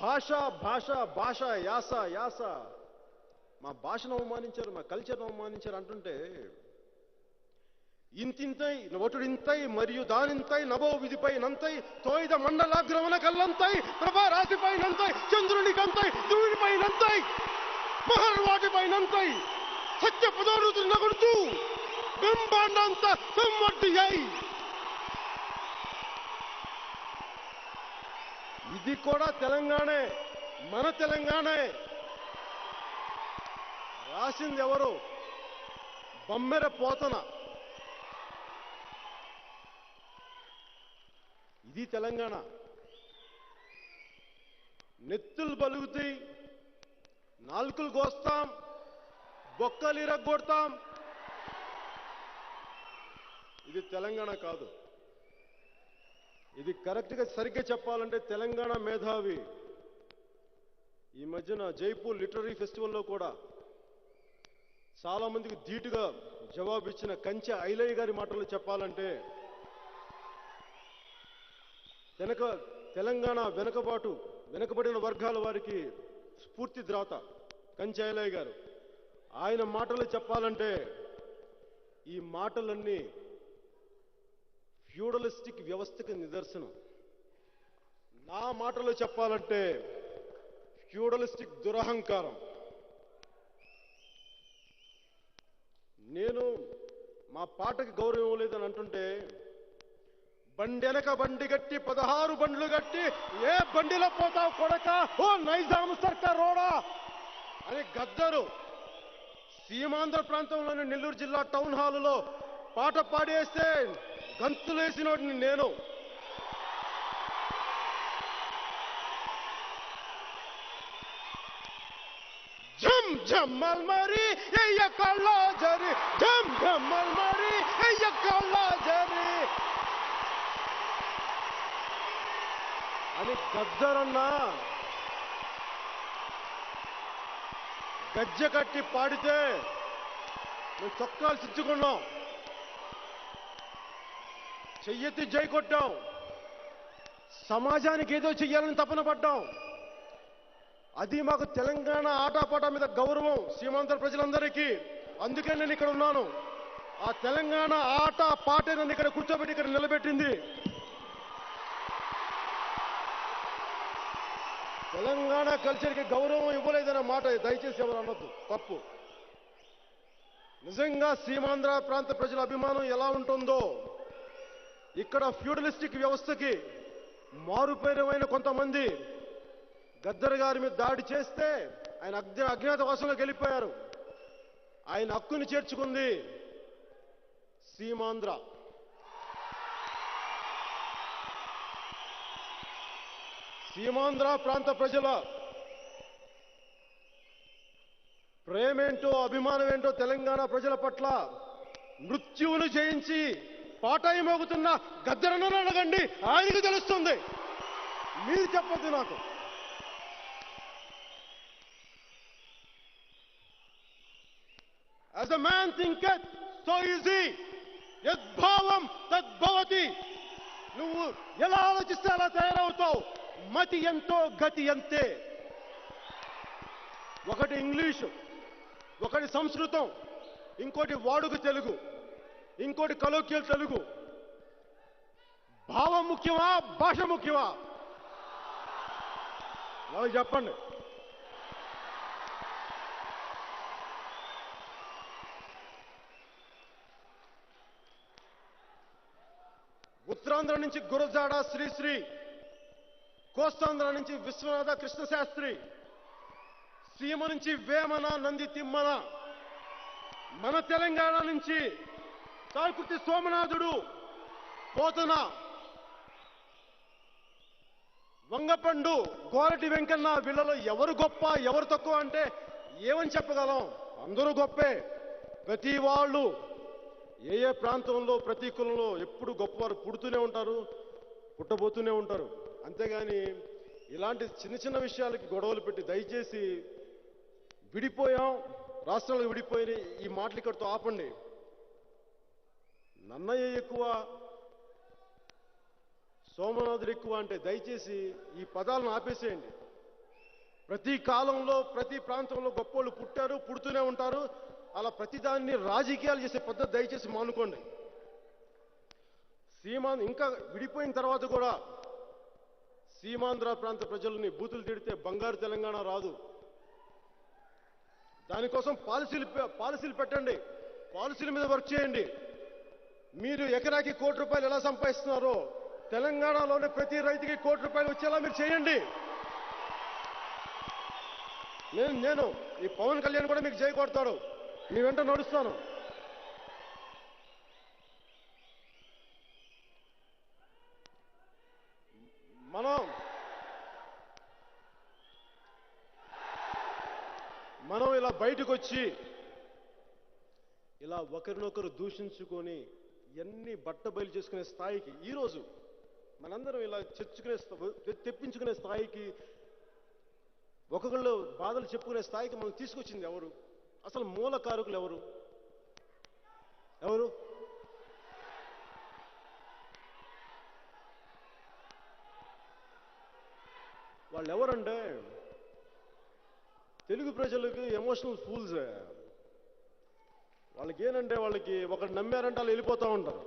భాష భాష భాష యాస యాస మా భాషను అవమానించారు, మా కల్చర్ను అవమానించారు అంటుంటే ఇంతింతై ఒటుడింతై మరియు దానింతై నభో విధిపై నంతై తోయిద మండలాగ్రమణ కల్లంతై ప్రభా రాశిపై నంతై చంద్రునికంతై ధ్రువునిపై నంతై మహర్వాటిపై నంతై సత్య పదోరుతు నగుడుతూ బింబాండంత సమ్మడ్డియై ఇది కూడా తెలంగాణే, మన తెలంగాణే. రాసింది ఎవరు? బమ్మెర పోతన. ఇది తెలంగాణ. నెత్తులు బలుగుతాయి, నాలుకలు కోస్తాం, బొక్కలు ఇరగొడతాం. ఇది తెలంగాణ కాదు. ఇది కరెక్ట్గా సరిగ్గా చెప్పాలంటే తెలంగాణ మేధావి ఈ మధ్యన జైపూర్ లిటరరీ ఫెస్టివల్లో కూడా చాలా మందికి ధీటుగా జవాబిచ్చిన కంచె ఐలయ్య గారి మాటలు చెప్పాలంటే తెలంగాణ వెనుకబడిన వర్గాల వారికి స్ఫూర్తి ద్రాత కంచె ఐలయ్య గారు. ఆయన మాటలు చెప్పాలంటే ఈ మాటలన్నీ ఫ్యూడలిస్టిక్ వ్యవస్థకి నిదర్శనం. నా మాటలో చెప్పాలంటే ఫ్యూడలిస్టిక్ దురహంకారం. నేను మా పాటకి గౌరవం లేదని అంటుంటే బండెనక బండి గట్టి 16 బండ్లు గట్టి ఏ బండిలో పోతావు కొడక, ఓ నైజాం సర్కార్ రోడా అని గద్దరు సీమాంధ్ర ప్రాంతంలోని నెల్లూరు జిల్లా టౌన్ హాలులో పాట పాడేస్తే గంతులేసినోడిని నేను. జమ్ జమ్మల్ మరి ఎయ్య కళ్ళ జరి, జమ్ జమ్మల్ మరి ఎయ్య కళ్ళ జరి అని గద్దరన్నా గజ్జె కట్టి పాడితే మేము చొక్కాలు చించుకున్నాం, చెయ్యెత్తి జై కొట్టాం, సమాజానికి ఏదో చెయ్యాలని తపన పడ్డాం. అది మాకు తెలంగాణ ఆటపాట మీద గౌరవం సీమాంధ్ర ప్రజలందరికీ. అందుకే నేను ఇక్కడ ఉన్నాను. ఆ తెలంగాణ ఆట పాటే నన్ను ఇక్కడ కూర్చోబెట్టి ఇక్కడ నిలబెట్టింది. తెలంగాణ కల్చర్కి గౌరవం ఇవ్వలేదనే మాట దయచేసి ఎవరు అనొద్దు, తప్పు. నిజంగా సీమాంధ్ర ప్రాంత ప్రజల అభిమానం ఎలా ఉంటుందో ఇక్కడ ఫ్యూడలిస్టిక్ వ్యవస్థకి మారుపేరమైన కొంతమంది గద్దర్ గారి మీద దాడి చేస్తే ఆయన అజ్ఞాతవాసంలోకి వెళ్ళిపోయారు. ఆయన హక్కుని చేర్చుకుంది సీమాంధ్ర. సీమాంధ్ర ప్రాంత ప్రజల ప్రేమేంటో అభిమానం ఏంటో తెలంగాణ ప్రజల పట్ల మృత్యువును జయించి పాటాయి మోగుతున్న గద్దరను అడగండి, ఆయనకు తెలుస్తుంది. మీరు చెప్పొద్దు నాకు. As a man thinketh, so is he. యద్భావం తద్భవతి. నువ్వు ఎలా ఆలోచిస్తే అలా తయారవుతావు. మతి ఎంతో గతి అంతే. ఒకటి ఇంగ్లీషు, ఒకటి సంస్కృతం, ఇంకోటి వాడుక తెలుగు, ఇంకోటి కలోక్యల్ తెలుగు. భావం ముఖ్యమా, భాష ముఖ్యమా? వాళ్ళకి చెప్పండి. ఉత్తరాంధ్ర నుంచి గురజాడ శ్రీశ్రీ, కోస్తాంధ్ర నుంచి విశ్వనాథ కృష్ణశాస్త్రి, సీమ నుంచి వేమన నంది తిమ్మన, మన తెలంగాణ నుంచి తాల్కుర్తి సోమనాథుడు, పోతన, వంగపండు, గోరటి వెంకన్న. వీళ్ళలో ఎవరు గొప్ప ఎవరు తక్కువ అంటే ఏమని చెప్పగలం? అందరూ గొప్పే. ప్రతి వాళ్ళు ఏ ఏ ప్రాంతంలో ప్రతి కులంలో ఎప్పుడు గొప్పవారు పుడుతూనే ఉంటారు, పుట్టబోతూనే ఉంటారు. అంతేగాని ఇలాంటి చిన్న చిన్న విషయాలకి గొడవలు పెట్టి దయచేసి విడిపోయాం, రాష్ట్రాలకు విడిపోయి ఈ మాటలు ఇక్కడితో ఆపండి. నన్నయ్య ఎక్కువ, సోమనాథుడు ఎక్కువ అంటే దయచేసి ఈ పదాలను ఆపేసేయండి. ప్రతి కాలంలో ప్రతి ప్రాంతంలో గొప్పోళ్ళు పుట్టారు, పుడుతూనే ఉంటారు. అలా ప్రతిదాన్ని రాజకీయాలు చేసే పద్ధతి దయచేసి మానుకోండి. ఇంకా విడిపోయిన తర్వాత కూడా సీమాంధ్ర ప్రాంత ప్రజల్ని బూతులు తిడితే బంగారు తెలంగాణ రాదు. దానికోసం పాలసీలు పెట్టండి, పాలసీల మీద వర్క్ చేయండి. మీరు ఎకరాకి ₹1 ఎలా సంపాదిస్తున్నారో తెలంగాణలోనే ప్రతి రైతుకి ₹1 వచ్చేలా మీరు చేయండి. నేను ఈ పవన్ కళ్యాణ్ కూడా మీకు జై కొడతాడు, మీ వెంట నడుస్తాను. మనం ఇలా బయటకు వచ్చి ఇలా ఒకరినొకరు దూషించుకొని ఎన్ని బట్టబయలు చేసుకునే స్థాయికి ఈరోజు మనందరం ఇలా తెప్పించుకునే స్థాయికి, ఒకళ్ళు బాధలు చెప్పుకునే స్థాయికి మనం తీసుకొచ్చింది ఎవరు? అసలు మూల కారకులు ఎవరు? వాళ్ళు ఎవరంటే తెలుగు ప్రజలకు ఎమోషనల్ ఫూల్స్. వాళ్ళకి ఏంటంటే వాళ్ళకి ఒకటి నమ్మారంటే వాళ్ళు వెళ్ళిపోతూ ఉంటారు.